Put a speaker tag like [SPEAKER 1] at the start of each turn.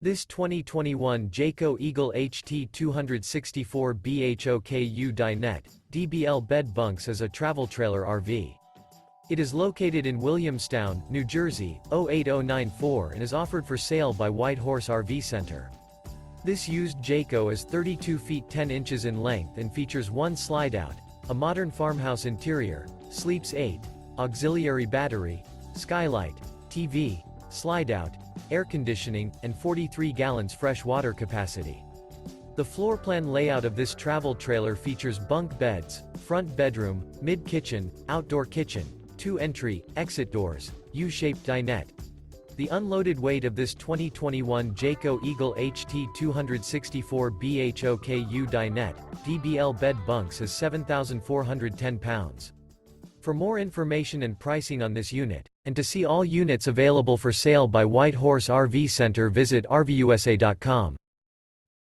[SPEAKER 1] This 2021 Jayco Eagle HT 264 BHOK U-Dinette, DBL Bed Bunks is a travel trailer RV. It is located in Williamstown, New Jersey, 08094 and is offered for sale by White Horse RV Center. This used Jayco is 32 feet 10 inches in length and features one slideout, a modern farmhouse interior, sleeps 8, auxiliary battery, skylight, TV, slideout, air conditioning, and 43 gallons fresh water capacity. The floor plan layout of this travel trailer features bunk beds, front bedroom, mid-kitchen, outdoor kitchen, 2 entry, exit doors, U-shaped dinette. The unloaded weight of this 2021 Jayco Eagle HT 264 BHOK U-Dinette, DBL Bed Bunks is 7,410 pounds. For more information and pricing on this unit, and to see all units available for sale by White Horse RV Center, visit RVUSA.com.